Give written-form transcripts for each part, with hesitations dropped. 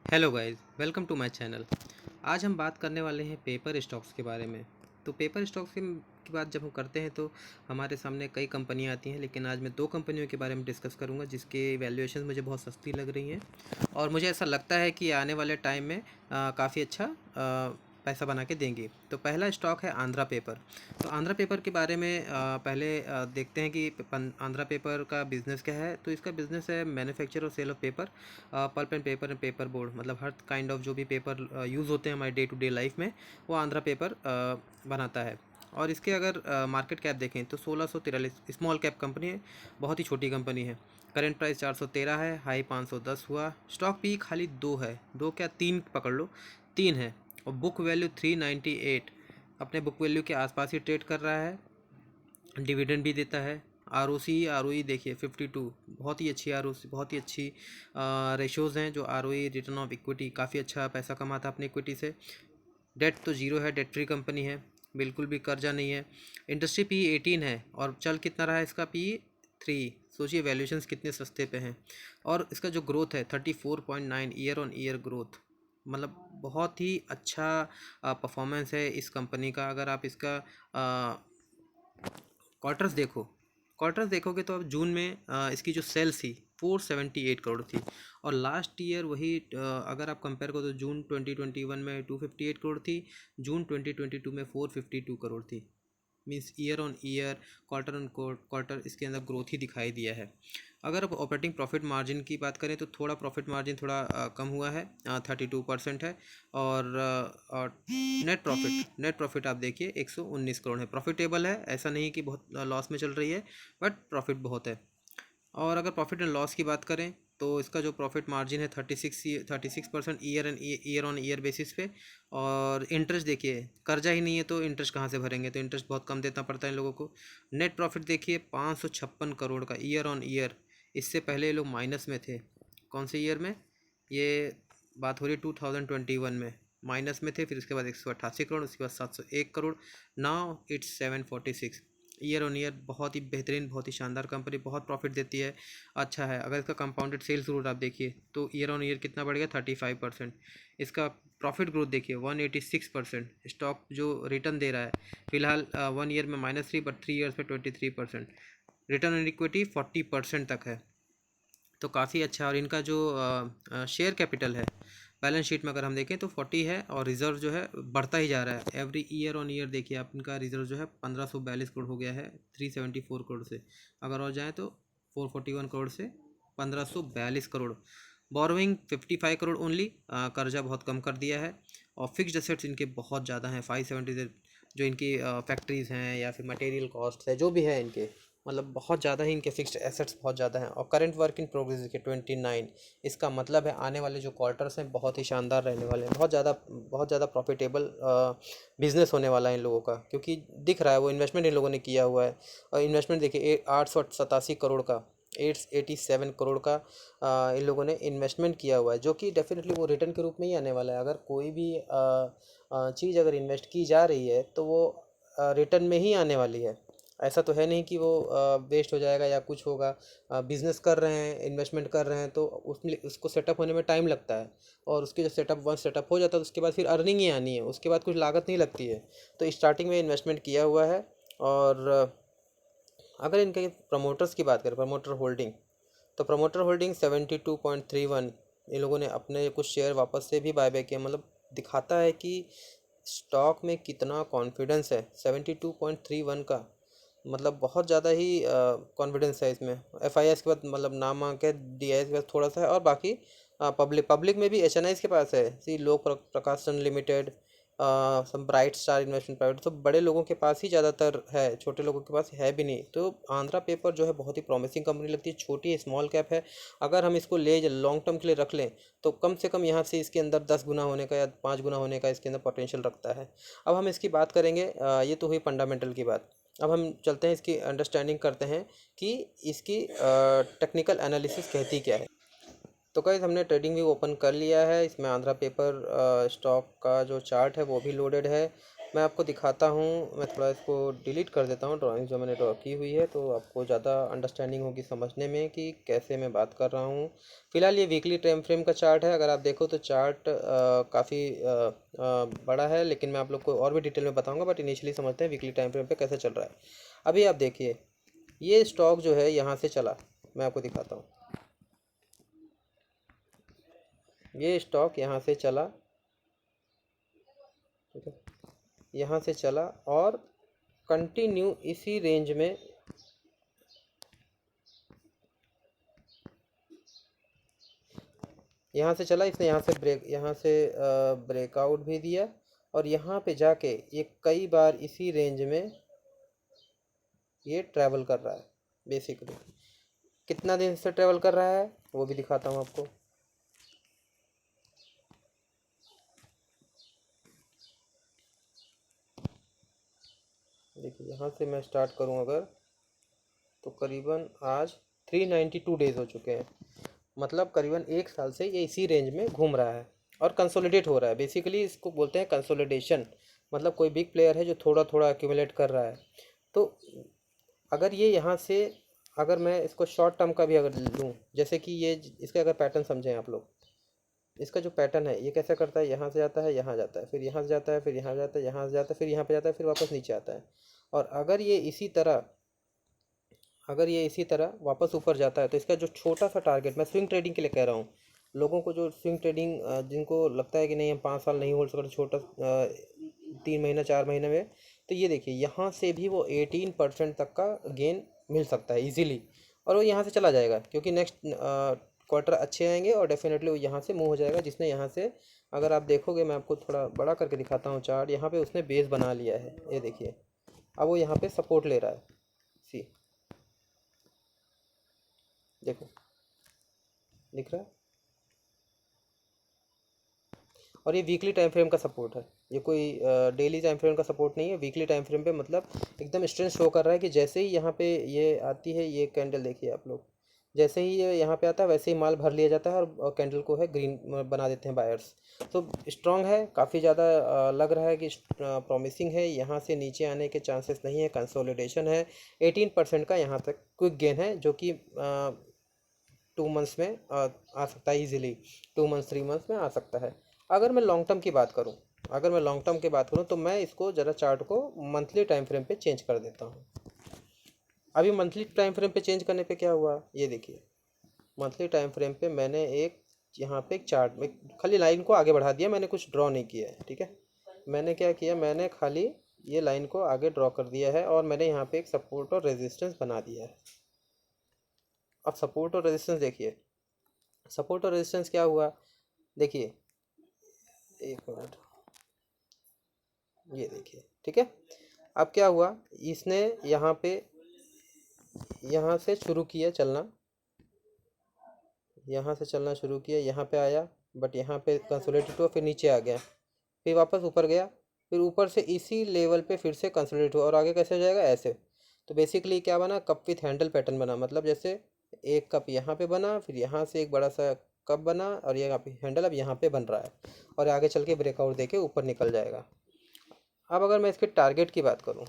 Hello guys, welcome to my channel. आज हम बात करने वाले हैं पेपर स्टॉक्स के बारे में। तो पेपर स्टॉक्स की बात जब हम करते हैं तो हमारे सामने कई कंपनियां आती हैं, लेकिन आज मैं दो कंपनियों के बारे में डिस्कस करूंगा जिसके वैल्यूएशन मुझे बहुत सस्ती लग रही हैं और मुझे ऐसा लगता है कि आने वाले टाइम में काफ़ी अच्छा पैसा बना के देंगी। तो पहला स्टॉक है आंध्रा पेपर। तो आंध्रा पेपर के बारे में पहले देखते हैं कि आंध्रा पेपर का बिज़नेस क्या है। तो इसका बिज़नेस है मैन्युफैक्चर और sale of paper, pulp and paper and paper board, मतलब हर काइंड ऑफ जो भी पेपर यूज़ होते हैं हमारे डे टू डे लाइफ में, वो आंध्रा पेपर बनाता है। और इसके अगर मार्केट कैप देखें तो 1643, स्मॉल कैप कंपनी है, बहुत ही छोटी कंपनी है। करेंट प्राइस 413 है, हाई 510 हुआ। स्टॉक पी खाली दो है, दो क्या तीन पकड़ लो, तीन है। और बुक वैल्यू 398, अपने बुक वैल्यू के आसपास ही ट्रेड कर रहा है। डिविडेंड भी देता है। आर ओ ई देखिए 52, बहुत ही अच्छी ROC, बहुत ही अच्छी रेशोज़ हैं। जो ROE, रिटर्न ऑफ इक्विटी, काफ़ी अच्छा पैसा कमाता है अपनी इक्विटी से। डेट तो जीरो है, डेट फ्री कंपनी है, बिल्कुल भी कर्जा नहीं है। इंडस्ट्री पी 18 है और चल कितना रहा है इसका पी 3। सोचिए वैल्यूशंस कितने सस्ते पे हैं। और इसका जो ग्रोथ है 34.9 ईयर ऑन ईयर ग्रोथ, मतलब बहुत ही अच्छा परफॉर्मेंस है इस कंपनी का। अगर आप इसका क्वार्टर्स देखोगे तो अब जून में इसकी जो सेल्स थी 478 करोड़ थी। और लास्ट ईयर वही अगर आप कंपेयर करो तो जून 2021 में 258 करोड़ थी, जून 2022 में 452 करोड़ थी। Means year on year, quarter on quarter इसके अंदर ग्रोथ ही दिखाई दिया है। अगर आप ऑपरेटिंग प्रॉफिट मार्जिन की बात करें तो थोड़ा प्रॉफिट मार्जिन थोड़ा कम हुआ है, 32% है। और नेट प्रॉफिट आप देखिए 119 करोड़ है। प्रॉफिटेबल है, ऐसा नहीं कि बहुत लॉस में चल रही है, बट प्रॉफिट बहुत है। और अगर प्रॉफिट एंड लॉस की बात करें तो इसका जो प्रॉफिट मार्जिन है 36% ईयर ऑन ईयर बेसिस पे। और इंटरेस्ट देखिए, कर्जा ही नहीं है तो इंटरेस्ट कहाँ से भरेंगे, तो इंटरेस्ट बहुत कम देना पड़ता है इन लोगों को। नेट प्रॉफिट देखिए 556 करोड़ का ईयर ऑन ईयर। इससे पहले ये लोग माइनस में थे। कौन से ईयर में? ये बात हो रही है 2021 में माइनस में थे। फिर उसके बाद 188 करोड़, उसके बाद 701 crore, now it's 746। Year on year बहुत ही बेहतरीन, बहुत ही शानदार कंपनी, बहुत प्रॉफिट देती है, अच्छा है। अगर इसका कंपाउंडेड सेल्स ग्रोथ आप देखिए तो ईयर ऑन ईयर कितना बढ़ गया, 35%। इसका प्रॉफिट ग्रोथ देखिए 186%। स्टॉक जो रिटर्न दे रहा है फिलहाल 1 ईयर में -3, बट 3 ईयर्स में 23%। रिटर्न ऑन इक्विटी 40% तक है, तो काफ़ी अच्छा। और इनका जो शेयर कैपिटल है बैलेंस शीट में अगर हम देखें तो 40 है, और रिज़र्व जो है बढ़ता ही जा रहा है एवरी ईयर ऑन ईयर। देखिए आप, इनका रिज़र्व जो है 1542 करोड़ हो गया है 374 करोड़ से। अगर और जाए तो 441 करोड़ से 1542 करोड़। बोरोइंग 55 करोड़ ओनली, कर्जा बहुत कम कर दिया है। और फिक्स्ड एसेट्स इनके बहुत ज़्यादा हैं, 570। जो इनकी फैक्ट्रीज़ हैं या फिर मटेरियल कॉस्ट है जो भी है इनके, मतलब बहुत ज़्यादा ही इनके फिक्स्ड एसेट्स बहुत ज़्यादा हैं। और करंट वर्क इन प्रोग्रेस के 29। इसका मतलब है आने वाले जो क्वार्टर्स हैं बहुत ही शानदार रहने वाले हैं, बहुत ज़्यादा प्रॉफिटेबल बिजनेस होने वाला है इन लोगों का, क्योंकि दिख रहा है वो इन्वेस्टमेंट इन लोगों ने किया हुआ है। और इन्वेस्टमेंट देखिए 887 करोड़ का, 887 करोड़ का इन लोगों ने इन्वेस्टमेंट किया हुआ है, जो कि डेफिनेटली वो रिटर्न के रूप में ही आने वाला है। अगर कोई भी चीज़ अगर इन्वेस्ट की जा रही है तो वो रिटर्न में ही आने वाली है। ऐसा तो है नहीं कि वो वेस्ट हो जाएगा या कुछ होगा। बिजनेस कर रहे हैं, इन्वेस्टमेंट कर रहे हैं, तो उसमें उसको सेटअप होने में टाइम लगता है। और उसके जो वंस सेटअप हो जाता है तो उसके बाद फिर अर्निंग ही आनी है, उसके बाद कुछ लागत नहीं लगती है। तो स्टार्टिंग में इन्वेस्टमेंट किया हुआ है। और अगर इनके प्रमोटर्स की बात करें, प्रमोटर होल्डिंग, तो प्रमोटर होल्डिंग 72.31, इन लोगों ने अपने कुछ शेयर वापस से भी बायबैक किया। मतलब दिखाता है कि स्टॉक में कितना कॉन्फिडेंस है। 72.31 का मतलब बहुत ज़्यादा ही कॉन्फिडेंस है इसमें। FIS के बाद मतलब नामांकित, DIS के बाद थोड़ा सा है, और बाकी पब्लिक में भी HNIs के पास है, सी लोक प्रकाशन लिमिटेड, सब ब्राइट स्टार इन्वेस्टमेंट प्राइवेट, तो बड़े लोगों के पास ही ज़्यादातर है, छोटे लोगों के पास है भी नहीं। तो आंध्रा पेपर जो है बहुत ही प्रॉमिसिंग कंपनी लगती है, छोटी है, स्मॉल कैप है। अगर हम इसको ले लॉन्ग टर्म के लिए रख लें तो कम से कम यहाँ से इसके अंदर 10 गुना होने का या 5 गुना होने का इसके अंदर पोटेंशियल रखता है। अब हम इसकी बात करेंगे, ये तो हुई फंडामेंटल की बात। अब हम चलते हैं, इसकी अंडरस्टैंडिंग करते हैं कि इसकी टेक्निकल एनालिसिस कहती क्या है। तो गाइस हमने ट्रेडिंग व्यू ओपन कर लिया है। इसमें आंध्रा पेपर स्टॉक का जो चार्ट है वो भी लोडेड है। मैं आपको दिखाता हूँ। मैं थोड़ा इसको डिलीट कर देता हूँ, ड्राइंग जो मैंने ड्रॉ की हुई है, तो आपको ज़्यादा अंडरस्टैंडिंग होगी समझने में कि कैसे मैं बात कर रहा हूँ। फिलहाल ये वीकली टाइम फ्रेम का चार्ट है। अगर आप देखो तो चार्ट काफ़ी बड़ा है, लेकिन मैं आप लोग को और भी डिटेल में बताऊँगा, बट इनिशियली समझते हैं वीकली टाइम फ्रेम पे कैसे चल रहा है। अभी आप देखिए, ये स्टॉक जो है यहाँ से चला, मैं आपको दिखाता हूँ। ये स्टॉक यहाँ से चला, ठीक है, यहाँ से चला और कंटिन्यू इसी रेंज में यहाँ से चला। इसने यहाँ से ब्रेकआउट भी दिया और यहाँ पे जाके ये कई बार इसी रेंज में ये ट्रैवल कर रहा है। बेसिकली कितना दिन से ट्रैवल कर रहा है वो भी दिखाता हूँ आपको। देखिए, यहाँ से मैं स्टार्ट करूँ अगर, तो करीबन आज 392 डेज हो चुके हैं। मतलब करीबन 1 साल से ये इसी रेंज में घूम रहा है और कंसोलिडेट हो रहा है। बेसिकली इसको बोलते हैं कंसोलिडेशन। मतलब कोई बिग प्लेयर है जो थोड़ा थोड़ा एक्यूमुलेट कर रहा है। तो अगर ये यहाँ से, अगर मैं इसको शॉर्ट टर्म का भी अगर लूँ, जैसे कि ये इसका अगर पैटर्न समझें आप लोग, इसका जो पैटर्न है ये कैसे करता है, यहाँ से जाता है, यहाँ जाता है, फिर यहाँ से जाता है, फिर यहाँ जाता है, यहाँ से जाता है, फिर यहाँ पे जाता है, फिर वापस नीचे आता है। और अगर ये इसी तरह वापस ऊपर जाता है, तो इसका जो छोटा सा टारगेट, मैं स्विंग ट्रेडिंग के लिए कह रहा हूँ, लोगों को जो स्विंग ट्रेडिंग जिनको लगता है कि नहीं हम 5 साल नहीं होल्ड सकते, छोटा 3 महीना 4 महीने में, तो ये देखिए यहाँ से भी वो 18% तक का गेन मिल सकता है इजीली। और वो यहाँ से चला जाएगा क्योंकि नेक्स्ट क्वार्टर अच्छे आएंगे और डेफिनेटली वो यहाँ से मूव हो जाएगा। जिसने यहाँ से, अगर आप देखोगे, मैं आपको थोड़ा बड़ा करके दिखाता हूँ चार्ट, यहाँ पे उसने बेस बना लिया है, ये देखिए। अब वो यहाँ पे सपोर्ट ले रहा है, सी, देखो, दिख रहा है। और ये वीकली टाइम फ्रेम का सपोर्ट है, ये कोई डेली टाइम फ्रेम का सपोर्ट नहीं है। वीकली टाइम फ्रेम पे मतलब एकदम स्ट्रेंथ शो कर रहा है कि जैसे ही यहाँ पे ये आती है, ये कैंडल देखिए आप लोग, जैसे ही ये यहाँ पे आता है वैसे ही माल भर लिया जाता है और कैंडल को है ग्रीन बना देते हैं बायर्स। तो स्ट्रांग है, काफ़ी ज़्यादा लग रहा है कि प्रॉमिसिंग है। यहाँ से नीचे आने के चांसेस नहीं है, कंसोलिडेशन है। 18% का यहाँ तक क्विक गेन है, जो कि 2 मंथ्स में आ सकता है इजीली। 2 मंथ्स 3 मंथ्स में आ सकता है। अगर मैं लॉन्ग टर्म की बात करूँ, तो मैं इसको ज़रा चार्ट को मंथली टाइम फ्रेम पे चेंज कर देता हूँ। अभी मंथली टाइम फ्रेम पे चेंज करने पे क्या हुआ, ये देखिए। मंथली टाइम फ्रेम पे मैंने एक, यहाँ पे एक चार्ट में खाली लाइन को आगे बढ़ा दिया, मैंने कुछ ड्रॉ नहीं किया है, ठीक है। मैंने क्या किया, मैंने खाली ये लाइन को आगे ड्रॉ कर दिया है और मैंने यहाँ पे एक सपोर्ट और रेजिस्टेंस बना दिया है। अब सपोर्ट और रेजिस्टेंस देखिए, सपोर्ट और रेजिस्टेंस क्या हुआ, देखिए, एक मिनट, ये देखिए, ठीक है। अब क्या हुआ, इसने यहाँ पे, यहाँ से शुरू किया चलना, यहाँ से चलना शुरू किया, यहाँ पे आया, बट यहाँ पे कंसोलिडेट हुआ, फिर नीचे आ गया, फिर वापस ऊपर गया, फिर ऊपर से इसी लेवल पे फिर से कंसोलिडेट हुआ और आगे कैसे हो जाएगा, ऐसे। तो बेसिकली क्या बना, कप विथ हैंडल पैटर्न बना। मतलब जैसे एक कप यहाँ पे बना, फिर यहाँ से एक बड़ा सा कप बना और ये यहाँ पे हैंडल अब यहाँ पे बन रहा है और आगे चल के ब्रेकआउट दे के ऊपर निकल जाएगा। अब अगर मैं इसके टारगेट की बात करूँ,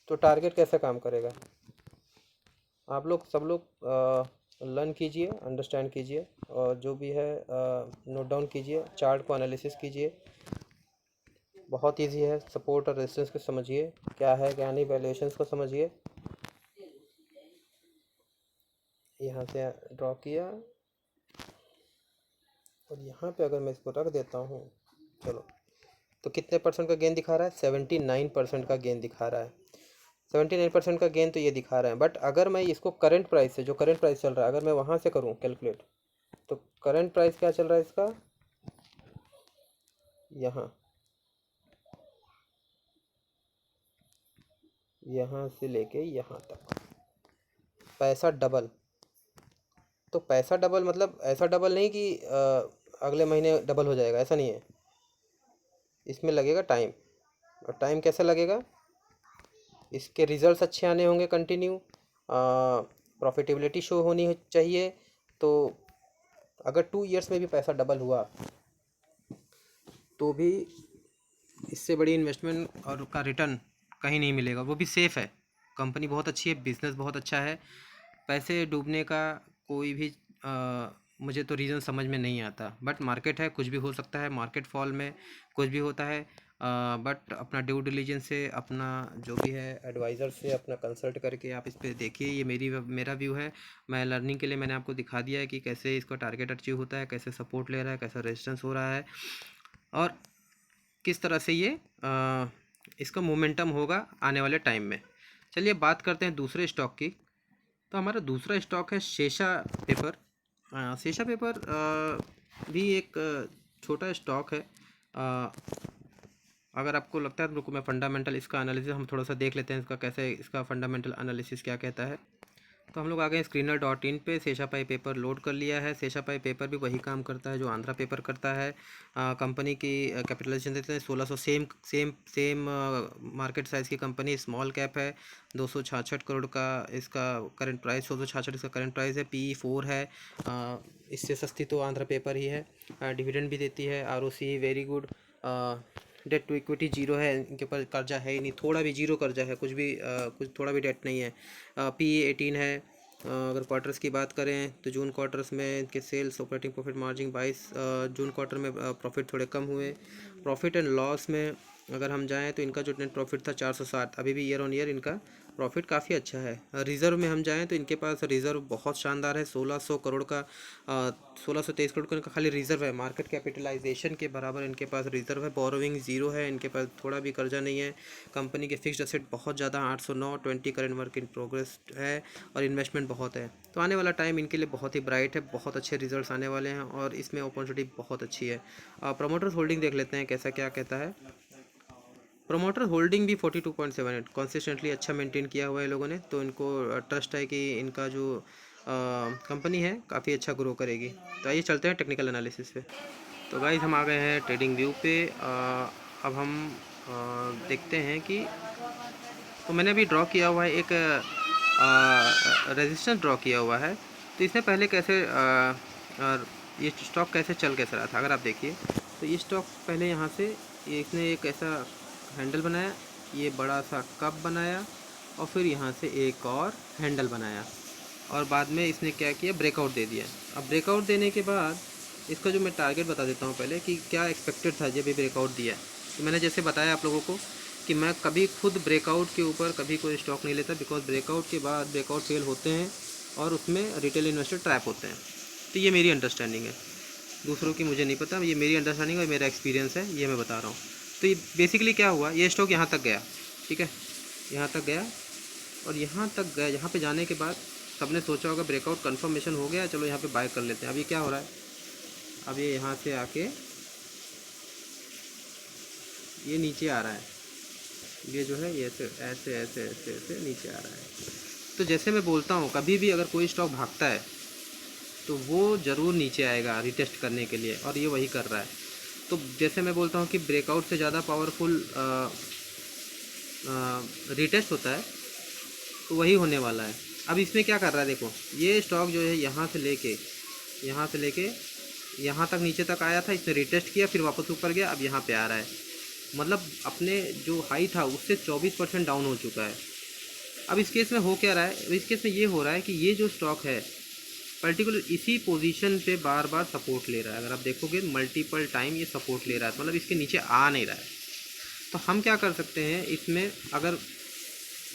तो टारगेट कैसे काम करेगा, आप लोग सब लोग लर्न कीजिए, अंडरस्टैंड कीजिए और जो भी है नोट डाउन कीजिए, चार्ट को एनालिसिस कीजिए। बहुत इजी है, सपोर्ट और रेजिस्टेंस को समझिए, क्या है क्या नहीं, वैल्यूएशंस को समझिए। यहाँ से ड्रॉ किया और यहाँ पे अगर मैं इसको रख देता हूँ, चलो, तो कितने परसेंट का गेन दिखा रहा है, 79% का गेन दिखा रहा है। 79% का गेन तो ये दिखा रहा है। बट अगर मैं इसको करंट प्राइस से, जो करंट प्राइस चल रहा है, अगर मैं वहाँ से करूँ कैलकुलेट, तो करंट प्राइस क्या चल रहा है इसका, यहाँ से लेके यहाँ तक पैसा डबल। तो पैसा डबल मतलब ऐसा डबल नहीं कि अगले महीने डबल हो जाएगा, ऐसा नहीं है। इसमें लगेगा टाइम, और टाइम कैसे लगेगा, इसके रिजल्ट्स अच्छे आने होंगे, कंटिन्यू प्रॉफिटेबिलिटी शो होनी चाहिए। तो अगर 2 इयर्स में भी पैसा डबल हुआ तो भी इससे बड़ी इन्वेस्टमेंट और का रिटर्न कहीं नहीं मिलेगा, वो भी सेफ़ है। कंपनी बहुत अच्छी है, बिज़नेस बहुत अच्छा है। पैसे डूबने का कोई भी मुझे तो रीज़न समझ में नहीं आता, बट मार्केट है, कुछ भी हो सकता है, मार्केट फॉल में कुछ भी होता है। बट अपना ड्यू डिलिजेंस से, अपना जो भी है एडवाइज़र से अपना कंसल्ट करके आप इस पे देखिए। ये मेरा व्यू है। मैं लर्निंग के लिए मैंने आपको दिखा दिया है कि कैसे इसका टारगेट अचीव होता है, कैसे सपोर्ट ले रहा है, कैसा रेजिस्टेंस हो रहा है, और किस तरह से ये इसका मोमेंटम होगा आने वाले टाइम में। चलिए बात करते हैं दूसरे स्टॉक की। तो हमारा दूसरा स्टॉक है शेषा पेपर। शेषा पेपर भी एक छोटा स्टॉक है। अगर आपको लगता है तो रुको, मैं फंडामेंटल इसका एनालिसिस हम थोड़ा सा देख लेते हैं, इसका कैसे, इसका फंडामेंटल एनालिसिस क्या कहता है। तो हम लोग आ गए screener.in पे। शेषापाई पेपर लोड कर लिया है। शेषापाई पेपर भी वही काम करता है जो आंध्रा पेपर करता है। कंपनी की कैपिटलाइजेशन देते हैं 1600, same same same market size की कंपनी, स्मॉल कैप है। 266 करोड़ का इसका करंट प्राइस, 266 इसका करंट प्राइस है। PE 4 है। इससे सस्ती तो आंध्रा पेपर ही है। डिविडेंड भी देती है। ROC very good. Debt to equity zero है, इनके पास कर्जा है ही नहीं, थोड़ा भी जीरो कर्जा है, कुछ भी कुछ थोड़ा भी डेट नहीं है। PE 18 है। अगर क्वार्टर्स की बात करें तो जून क्वार्टर्स में इनके sales, operating profit margin 22, June quarter में प्रॉफिट थोड़े कम हुए। प्रॉफिट एंड लॉस में अगर हम जाएं तो इनका जो नेट प्रॉफिट था 460, अभी भी ईयर ऑन ईयर इनका प्रॉफिट काफ़ी अच्छा है। रिज़र्व में हम जाएं तो इनके पास रिज़र्व बहुत शानदार है, 1600 करोड़ का, 1623 करोड़ का इनका खाली रिज़र्व है। मार्केट कैपिटलाइजेशन के बराबर इनके पास रिज़र्व है। बोरोविंग ज़ीरो है, इनके पास थोड़ा भी कर्जा नहीं है। कंपनी के फिक्स्ड एसेट बहुत ज़्यादा 809, 20 करंट वर्क इन प्रोग्रेस है, और इन्वेस्टमेंट बहुत है। तो आने वाला टाइम इनके लिए बहुत ही ब्राइट है, बहुत अच्छे रिजल्ट्स आने वाले हैं, और इसमें अपॉर्चुनिटी बहुत अच्छी है। प्रमोटर्स होल्डिंग देख लेते हैं कैसा क्या कहता है। प्रोमोटर होल्डिंग भी 42.78 कॉन्सिस्टेंटली अच्छा मेंटेन किया हुआ है लोगों ने, तो इनको ट्रस्ट है कि इनका जो कंपनी है काफ़ी अच्छा ग्रो करेगी। तो आइए चलते हैं टेक्निकल एनालिसिस पे। तो गाइस हम आ गए हैं ट्रेडिंग व्यू पे। अब हम देखते हैं कि, तो मैंने अभी ड्रॉ किया हुआ है एक रेजिस्टेंस ड्रॉ किया हुआ है। तो इसने पहले कैसे ये स्टॉक कैसे चल कैसे रहा था, अगर आप देखिए तो ये स्टॉक पहले यहाँ से, ये इसने एक ऐसा हैंडल बनाया, ये बड़ा सा कप बनाया, और फिर यहाँ से एक और हैंडल बनाया, और बाद में इसने क्या किया, ब्रेकआउट दे दिया। अब ब्रेकआउट देने के बाद इसका जो मैं टारगेट बता देता हूँ पहले कि क्या एक्सपेक्टेड था जब ये ब्रेकआउट दिया। तो मैंने जैसे बताया आप लोगों को कि मैं कभी खुद ब्रेकआउट के ऊपर कभी कोई स्टॉक नहीं लेता, बिकॉज ब्रेकआउट के बाद ब्रेकआउट फेल होते हैं और उसमें रिटेल इन्वेस्टर ट्रैप होते हैं। तो ये मेरी अंडरस्टैंडिंग है, दूसरों की मुझे नहीं पता, ये मेरी अंडरस्टैंडिंग और मेरा एक्सपीरियंस है, ये मैं बता रहा हूँ। तो ये बेसिकली क्या हुआ, ये स्टॉक यहाँ तक गया, ठीक है, यहाँ तक गया, और यहाँ तक गया, यहाँ पे जाने के बाद सबने सोचा होगा ब्रेकआउट कंफर्मेशन हो गया, चलो यहाँ पे बाय कर लेते हैं। अभी क्या हो रहा है, अब ये यहाँ से आके ये नीचे आ रहा है, ये जो है ये ऐसे ऐसे ऐसे ऐसे ऐसे नीचे आ रहा है। तो जैसे मैं बोलता हूँ कभी भी अगर कोई स्टॉक भागता है तो वो ज़रूर नीचे आएगा रिटेस्ट करने के लिए, और ये वही कर रहा है। तो जैसे मैं बोलता हूँ कि ब्रेकआउट से ज़्यादा पावरफुल रिटेस्ट होता है, तो वही होने वाला है। अब इसमें क्या कर रहा है, देखो ये स्टॉक जो है यहाँ से लेके यहाँ तक नीचे तक आया था, इसने रिटेस्ट किया, फिर वापस ऊपर गया, अब यहाँ पे आ रहा है, मतलब अपने जो हाई था उससे 24% डाउन हो चुका है। अब इस केस में हो क्या रहा है, इस केस में ये हो रहा है कि ये जो स्टॉक है पर्टिकुलर इसी पोजीशन पे बार बार सपोर्ट ले रहा है। अगर आप देखोगे मल्टीपल टाइम ये सपोर्ट ले रहा है, मतलब इसके नीचे आ नहीं रहा है। तो हम क्या कर सकते हैं इसमें, अगर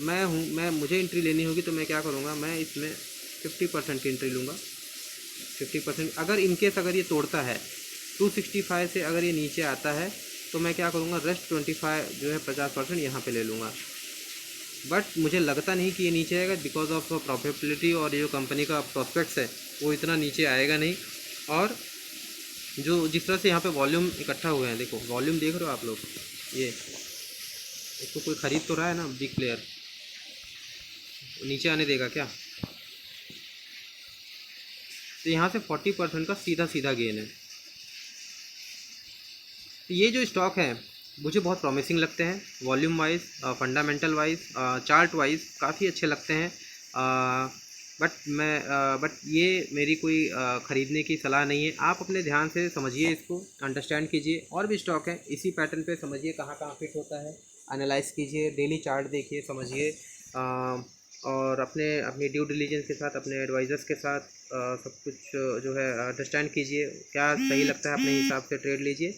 मैं मुझे एंट्री लेनी होगी तो मैं क्या करूँगा, मैं इसमें 50% की एंट्री लूँगा। 50% अगर इनकेस अगर ये तोड़ता है 265 से, अगर ये नीचे आता है तो मैं क्या करूँगा, रेस्ट 25 जो है 50% यहाँ पे ले लूँगा। बट मुझे लगता नहीं कि ये नीचे आएगा, बिकॉज ऑफ प्रॉफिटेबिलिटी और ये जो कंपनी का प्रॉस्पेक्ट्स है वो इतना नीचे आएगा नहीं। और जो जिस तरह से यहाँ पे वॉल्यूम इकट्ठा हुए हैं, देखो वॉल्यूम देख रहे हो आप लोग, ये इसको कोई ख़रीद तो रहा है ना, बिग प्लेयर नीचे आने देगा क्या। तो यहाँ से 40% का सीधा सीधा गेन है। तो ये जो स्टॉक है मुझे बहुत प्रॉमिसिंग लगते हैं, volume wise, fundamental wise, chart wise काफ़ी अच्छे लगते हैं। बट ये मेरी कोई ख़रीदने की सलाह नहीं है। आप अपने ध्यान से समझिए, इसको अंडरस्टैंड कीजिए। और भी स्टॉक है इसी पैटर्न पे, समझिए कहाँ कहाँ फिट होता है, एनालाइज कीजिए, डेली चार्ट देखिए, समझिए, और अपनी ड्यू डिलीजेंस के साथ, अपने एडवाइज़र्स के साथ सब कुछ जो है अंडरस्टैंड कीजिए। क्या सही लगता है अपने हिसाब से ट्रेड लीजिए।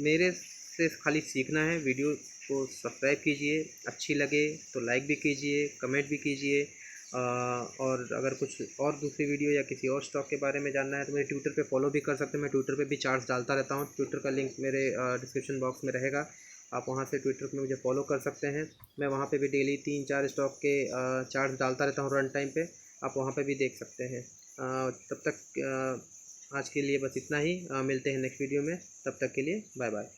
मेरे से खाली सीखना है। वीडियो को सब्सक्राइब कीजिए, अच्छी लगे तो लाइक भी कीजिए, कमेंट भी कीजिए। और अगर कुछ और दूसरी वीडियो या किसी और स्टॉक के बारे में जानना है तो मेरे ट्विटर पे फॉलो भी कर सकते हैं। मैं ट्विटर पे भी चार्ट्स डालता रहता हूँ। ट्विटर का लिंक मेरे डिस्क्रिप्शन बॉक्स में रहेगा। आप वहाँ से ट्विटर पे मुझे फॉलो कर सकते हैं। मैं वहाँ पे भी डेली 3-4 स्टॉक के चार्ट्स डालता रहता हूँ रन टाइम पे। आप वहाँ पे भी देख सकते हैं। तब तक आज के लिए बस इतना ही। मिलते हैं नेक्स्ट वीडियो में। तब तक के लिए बाय बाय।